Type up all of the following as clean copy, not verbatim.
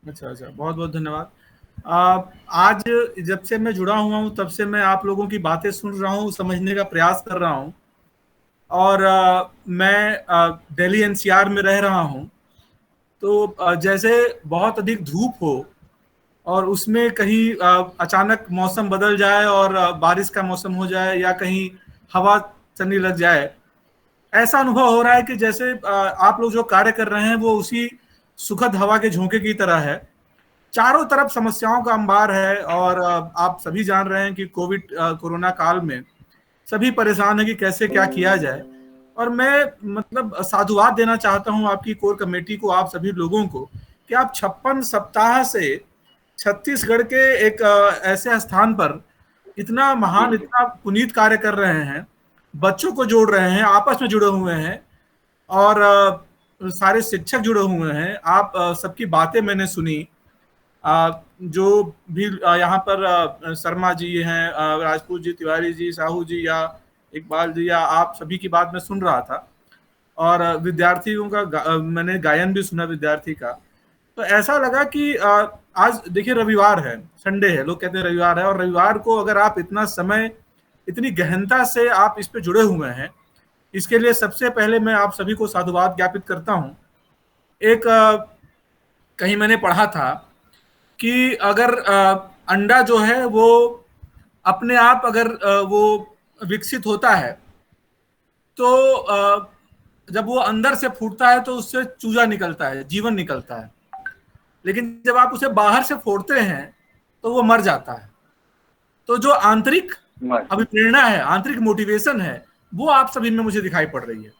अच्छा अच्छा, बहुत बहुत धन्यवाद। आज जब से मैं जुड़ा हुआ हूँ तब से मैं आप लोगों की बातें सुन रहा हूँ, समझने का प्रयास कर रहा हूँ। और मैं दिल्ली एनसीआर में रह रहा हूँ। तो जैसे बहुत अधिक धूप हो और उसमें कहीं अचानक मौसम बदल जाए और बारिश का मौसम हो जाए या कहीं हवा चलने लग जाए, ऐसा अनुभव हो रहा है कि जैसे आप लोग जो कार्य कर रहे हैं वो उसी सुखद हवा के झोंके की तरह है। चारों तरफ समस्याओं का अंबार है और आप सभी जान रहे हैं कि कोरोना काल में सभी परेशान है कि कैसे क्या किया जाए। और मैं मतलब साधुवाद देना चाहता हूं आपकी कोर कमेटी को, आप सभी लोगों को, कि आप 56 सप्ताह से छत्तीसगढ़ के एक ऐसे स्थान पर इतना महान, इतना पुनीत कार्य कर रहे हैं, बच्चों को जोड़ रहे हैं, आपस में जुड़े हुए हैं। और सारे शिक्षक जुड़े हुए हैं। आप सबकी बातें मैंने सुनी। जो भी यहाँ पर शर्मा जी हैं, राजपूत जी, तिवारी जी, साहू जी या इकबाल जी, या आप सभी की बात मैं सुन रहा था। और विद्यार्थियों का मैंने गायन भी सुना विद्यार्थी का। तो ऐसा लगा कि आज देखिए रविवार है, संडे है, लोग कहते हैं रविवार है, और रविवार को अगर आप इतना समय, इतनी गहनता से आप इस पे जुड़े हुए हैं, इसके लिए सबसे पहले मैं आप सभी को साधुवाद ज्ञापित करता हूँ। एक कहीं मैंने पढ़ा था कि अगर अंडा जो है वो अपने आप अगर वो विकसित होता है, तो जब वो अंदर से फूटता है तो उससे चूजा निकलता है, जीवन निकलता है। लेकिन जब आप उसे बाहर से फोड़ते हैं तो वो मर जाता है। तो जो आंतरिक अभिप्रेरणा है, आंतरिक मोटिवेशन है, वो आप सभी में मुझे दिखाई पड़ रही है।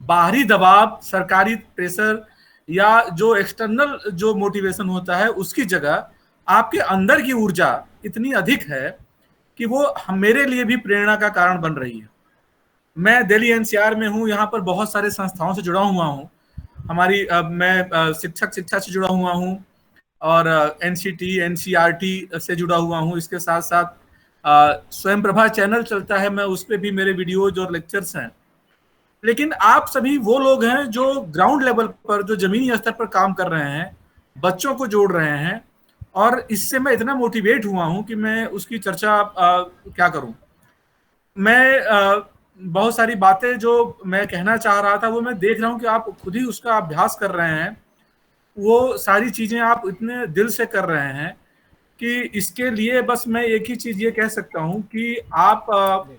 बाहरी दबाव, सरकारी प्रेशर या जो एक्सटर्नल जो मोटिवेशन होता है उसकी जगह आपके अंदर की ऊर्जा इतनी अधिक है कि वो मेरे लिए भी प्रेरणा का कारण बन रही है। मैं दिल्ली एनसीआर में हूँ, यहाँ पर बहुत सारे संस्थाओं से जुड़ा हुआ हूँ। हमारी मैं शिक्षा से जुड़ा हुआ हूँ, और एनसीटी एनसीईआरटी से जुड़ा हुआ हूँ। इसके साथ साथ स्वयं प्रभा चैनल चलता है, मैं उस पर भी मेरे वीडियोज और लेक्चर्स हैं। लेकिन आप सभी वो लोग हैं जो ग्राउंड लेवल पर, जो जमीनी स्तर पर काम कर रहे हैं, बच्चों को जोड़ रहे हैं। और इससे मैं इतना मोटिवेट हुआ हूं कि मैं उसकी चर्चा क्या करूं। मैं बहुत सारी बातें जो मैं कहना चाह रहा था वो मैं देख रहा हूं कि आप खुद ही उसका अभ्यास कर रहे हैं। वो सारी चीजें आप इतने दिल से कर रहे हैं कि इसके लिए बस मैं एक ही चीज ये कह सकता हूं कि आप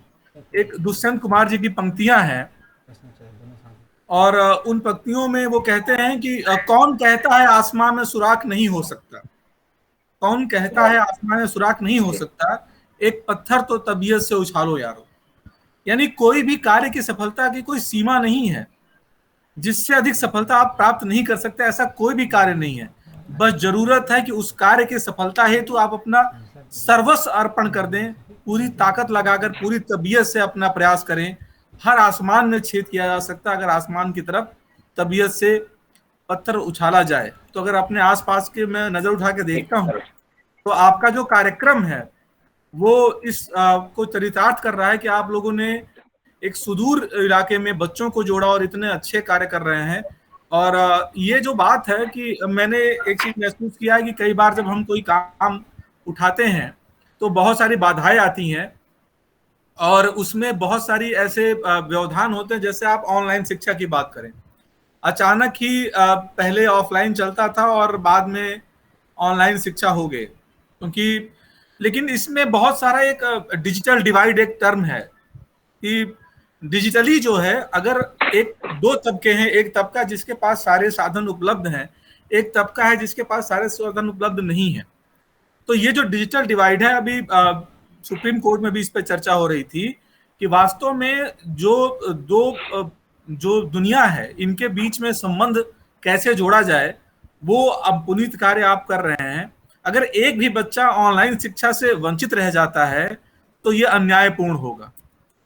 एक दुष्यंत कुमार जी की पंक्तियां हैं, और उन पंक्तियों में वो कहते हैं कि कौन कहता है आसमां में सुराख नहीं हो सकता, कौन कहता है आसमां में सुराख नहीं हो सकता, एक पत्थर तो तबीयत से उछालो यारो। यानी कोई भी कार्य की सफलता की कोई सीमा नहीं है, जिससे अधिक सफलता आप प्राप्त नहीं कर सकते, ऐसा कोई भी कार्य नहीं है। बस जरूरत है कि उस कार्य की सफलता हेतु आप अपना सर्वस्व अर्पण कर दें, पूरी ताकत लगाकर, पूरी तबीयत से अपना प्रयास करें। हर आसमान में छेद किया जा सकता है अगर आसमान की तरफ तबीयत से पत्थर उछाला जाए। तो अगर अपने आसपास के मैं नजर उठा के देखता हूं, तो आपका जो कार्यक्रम है वो इस को चरितार्थ कर रहा है कि आप लोगों ने एक सुदूर इलाके में बच्चों को जोड़ा और इतने अच्छे कार्य कर रहे हैं। और ये जो बात है कि मैंने एक चीज महसूस किया है कि कई बार जब हम कोई काम उठाते हैं तो बहुत सारी बाधाएं आती हैं, और उसमें बहुत सारी ऐसे व्यवधान होते हैं। जैसे आप ऑनलाइन शिक्षा की बात करें, अचानक ही पहले ऑफलाइन चलता था और बाद में ऑनलाइन शिक्षा हो गए, क्योंकि लेकिन इसमें बहुत सारा एक डिजिटल डिवाइड एक टर्म है कि डिजिटली जो है, अगर एक दो तबके हैं, एक तबका जिसके पास सारे साधन उपलब्ध हैं, एक तबका है जिसके पास सारे साधन उपलब्ध नहीं है। तो ये जो डिजिटल डिवाइड है, अभी सुप्रीम कोर्ट में भी इस पर चर्चा हो रही थी कि वास्तव में जो दो जो दुनिया है इनके बीच में संबंध कैसे जोड़ा जाए, वो अब पुनीत कार्य आप कर रहे हैं। अगर एक भी बच्चा ऑनलाइन शिक्षा से वंचित रह जाता है तो ये अन्यायपूर्ण होगा।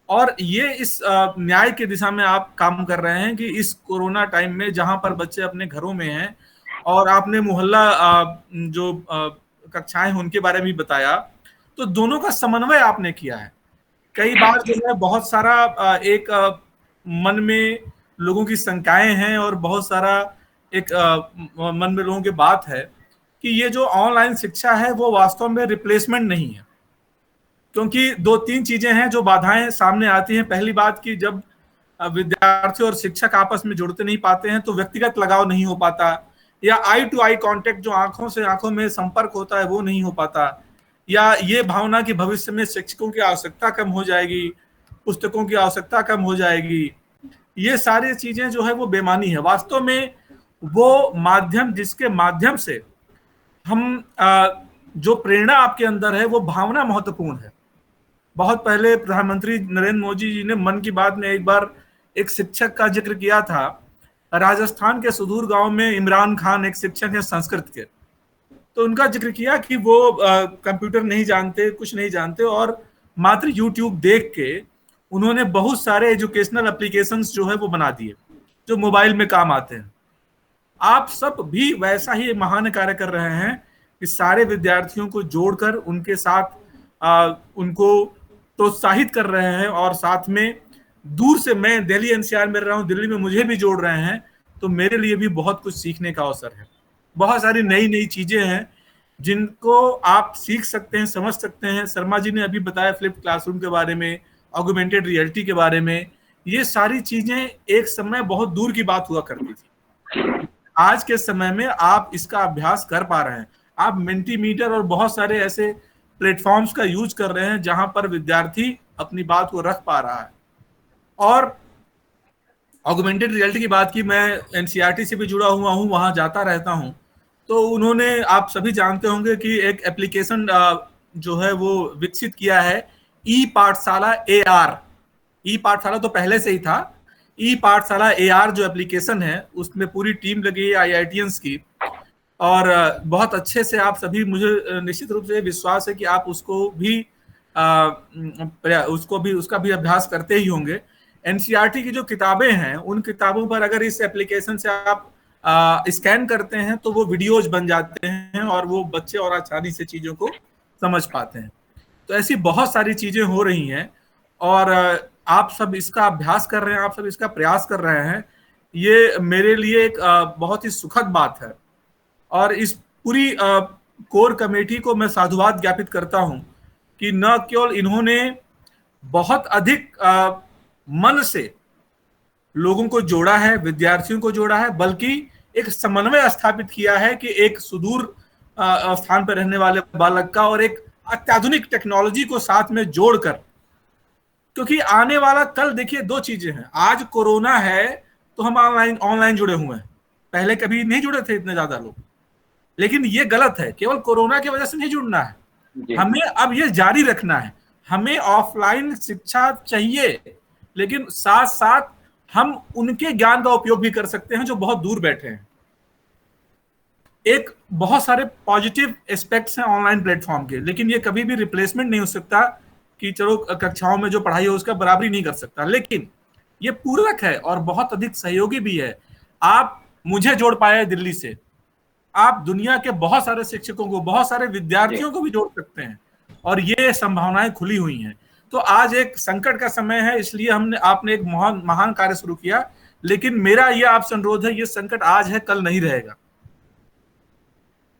और ये इस न्याय की दिशा में आप काम कर रहे हैं कि इस कोरोना टाइम में जहां पर बच्चे अपने घरों में हैं, और आपने मोहल्ला जो कक्षाएं हैं उनके बारे में भी बताया, तो दोनों का समन्वय आपने किया है। कई बार जो है बहुत सारा एक मन में लोगों की शंकाएं हैं, और बहुत सारा एक मन में लोगों की बात है कि ये जो ऑनलाइन शिक्षा है वो वास्तव में रिप्लेसमेंट नहीं है, क्योंकि दो तीन चीजें हैं जो बाधाएं सामने आती हैं। पहली बात कि जब विद्यार्थी और शिक्षक आपस में जुड़ते नहीं पाते हैं तो व्यक्तिगत लगाव नहीं हो पाता, या आई टू आई कांटेक्ट, जो आंखों से आंखों में संपर्क होता है, वो नहीं हो पाता, या ये भावना कि भविष्य में शिक्षकों की आवश्यकता कम हो जाएगी, पुस्तकों की आवश्यकता कम हो जाएगी। ये सारी चीजें जो है वो बेमानी है। वास्तव में वो माध्यम जिसके माध्यम से हम जो प्रेरणा आपके अंदर है वो भावना महत्वपूर्ण है। बहुत पहले प्रधानमंत्री नरेंद्र मोदी जी ने मन की बात में एक बार एक शिक्षक का जिक्र किया था। राजस्थान के सुदूर गांव में इमरान खान एक शिक्षक है संस्कृत के, तो उनका जिक्र किया कि वो कंप्यूटर नहीं जानते, कुछ नहीं जानते, और मात्र यूट्यूब देख के उन्होंने बहुत सारे एजुकेशनल एप्लीकेशंस जो है वो बना दिए जो मोबाइल में काम आते हैं। आप सब भी वैसा ही महान कार्य कर रहे हैं कि सारे विद्यार्थियों को जोड़कर उनके साथ उनको प्रोत्साहित कर रहे हैं, और साथ में दूर से, मैं दिल्ली एनसीआर में रहा हूं, दिल्ली में मुझे भी जोड़ रहे हैं, तो मेरे लिए भी बहुत कुछ सीखने का अवसर है। बहुत सारी नई नई चीजें हैं जिनको आप सीख सकते हैं, समझ सकते हैं। शर्मा जी ने अभी बताया फ्लिप क्लासरूम के बारे में, ऑगमेंटेड रियलिटी के बारे में। ये सारी चीजें एक समय बहुत दूर की बात हुआ करती थी, आज के समय में आप इसका अभ्यास कर पा रहे हैं। आप मेंटीमीटर और बहुत सारे ऐसे प्लेटफॉर्म्स का यूज कर रहे हैं जहां पर विद्यार्थी अपनी बात को रख पा रहा है। और ऑगमेंटेड रियलिटी की बात की, मैं एनसीईआरटी से भी जुड़ा हुआ हूं, वहां जाता रहता हूं, तो उन्होंने, आप सभी जानते होंगे कि एक एप्लीकेशन जो है वो विकसित किया है, ई पाठशाला AR। ई पाठशाला तो पहले से ही था, ई पाठशाला AR जो एप्लीकेशन है उसमें पूरी टीम लगी है IITians की, और बहुत अच्छे से आप सभी, मुझे निश्चित रूप से विश्वास है कि आप उसको भी उसका भी अभ्यास करते ही होंगे। एनसीईआरटी की जो किताबें हैं उन किताबों पर अगर इस एप्लीकेशन से आप स्कैन करते हैं तो वो वीडियोज बन जाते हैं, और वो बच्चे और आसानी से चीजों को समझ पाते हैं। तो ऐसी बहुत सारी चीजें हो रही हैं, और आप सब इसका अभ्यास कर रहे हैं, आप सब इसका प्रयास कर रहे हैं। ये मेरे लिए एक बहुत ही सुखद बात है, और इस पूरी कोर कमेटी को मैं साधुवाद ज्ञापित करता हूं कि न केवल इन्होंने बहुत अधिक मन से लोगों को जोड़ा है, विद्यार्थियों को जोड़ा है, बल्कि एक समन्वय स्थापित किया है कि एक सुदूर स्थान पर रहने वाले बालक का और एक अत्याधुनिक टेक्नोलॉजी को साथ में जोड़कर, क्योंकि आने वाला कल, देखिए दो चीजें हैं। आज कोरोना है तो हम ऑनलाइन जुड़े हुए हैं, पहले कभी नहीं जुड़े थे इतने ज्यादा लोग, लेकिन ये गलत है। केवल कोरोना की वजह से नहीं जुड़ना है, हमें अब ये जारी रखना है। हमें ऑफलाइन शिक्षा चाहिए, लेकिन साथ साथ हम उनके ज्ञान का उपयोग भी कर सकते हैं जो बहुत दूर बैठे हैं। एक बहुत सारे पॉजिटिव एस्पेक्ट्स हैं ऑनलाइन प्लेटफॉर्म के, लेकिन ये कभी भी रिप्लेसमेंट नहीं हो सकता कि चलो कक्षाओं में जो पढ़ाई हो उसका बराबरी नहीं कर सकता, लेकिन ये पूरक है और बहुत अधिक सहयोगी भी है। आप मुझे जोड़ पाए दिल्ली से, आप दुनिया के बहुत सारे शिक्षकों को, बहुत सारे विद्यार्थियों को भी जोड़ सकते हैं, और ये संभावनाएं खुली हुई हैं। तो आज एक संकट का समय है, इसलिए आपने एक महान कार्य शुरू किया, लेकिन मेरा यह आपसे अनुरोध है, ये संकट आज है, कल नहीं रहेगा।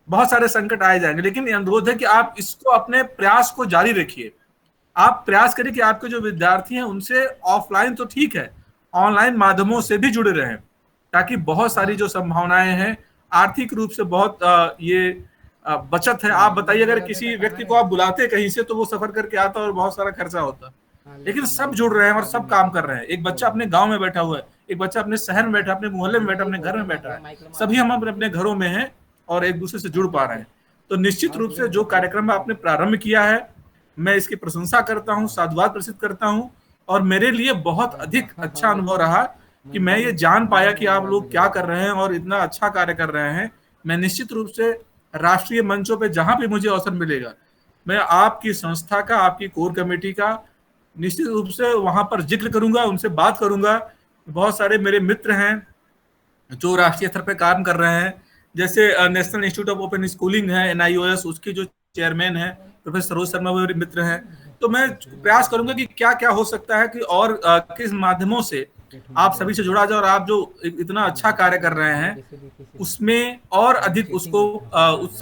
बहुत सारे संकट आए जाएंगे, लेकिन अनुरोध है कि आप इसको, अपने प्रयास को जारी रखिए। आप प्रयास करिए कि आपके जो विद्यार्थी हैं उनसे ऑफलाइन तो ठीक है, ऑनलाइन माध्यमों से भी जुड़े रहें, ताकि बहुत सारी जो संभावनाएं हैं, आर्थिक रूप से बहुत ये बचत है। आप बताइए, अगर किसी व्यक्ति को आप बुलाते कहीं से तो वो सफर करके आता और बहुत सारा खर्चा होता, लेकिन सब जुड़ रहे हैं और सब काम कर रहे हैं। एक बच्चा अपने गांव में बैठा हुआ है, एक बच्चा अपने शहर में बैठा, अपने मोहल्ले में बैठा, अपने घर में बैठा है, सभी हम अपने घरों में हैं और एक दूसरे से जुड़ पा रहे हैं। तो निश्चित रूप से जो कार्यक्रम आपने प्रारंभ किया है, मैं इसकी प्रशंसा करता हूं, साधुवाद प्रसिद्ध करता हूं, और मेरे लिए बहुत अधिक अच्छा अनुभव रहा कि मैं ये जान पाया कि आप लोग क्या कर रहे हैं और इतना अच्छा कार्य कर रहे हैं। मैं निश्चित रूप से राष्ट्रीय मंचों पे जहां भी मुझे अवसर मिलेगा, मैं आपकी संस्था का, आपकी कोर कमेटी का निश्चित रूप से वहां पर जिक्र करूंगा, उनसे बात करूंगा। बहुत सारे मेरे मित्र हैं जो राष्ट्रीय स्तर पर काम कर रहे हैं, जैसे national institute of open schooling है, NIOS, उसके जो चेयरमैन है प्रोफेसर सरोज शर्मा, वो मेरे मित्र हैं। तो मैं प्रयास करूंगा कि क्या क्या हो सकता है कि और किस माध्यमों से आप सभी से जुड़ा जाए, और आप जो इतना अच्छा कार्य कर रहे हैं उसमें और अधिक उसको उत्साहित